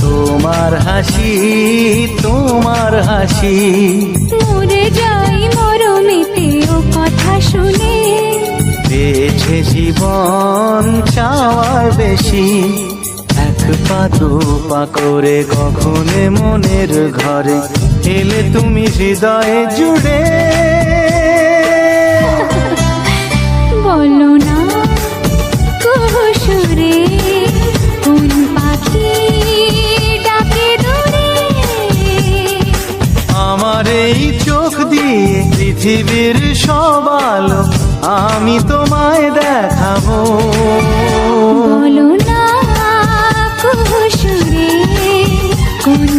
তোমার হাসি, তোমার হাসি। মরে যাই মরমেতে ও কথা শুনে, পেয়েছে জীবন চাওয়ার বেশি। এক পা দু পা করে কখনে মনের ঘরে এলে তুমি হৃদয়ে জুড়ে। বলো না কুহুসুরে কোন পাখি ডাকে দূরে। আমার এই চোখ দিয়ে পৃথিবীর সব আলো আমি তোমায় দেখাবো। বলো না কুহুসুরে কোন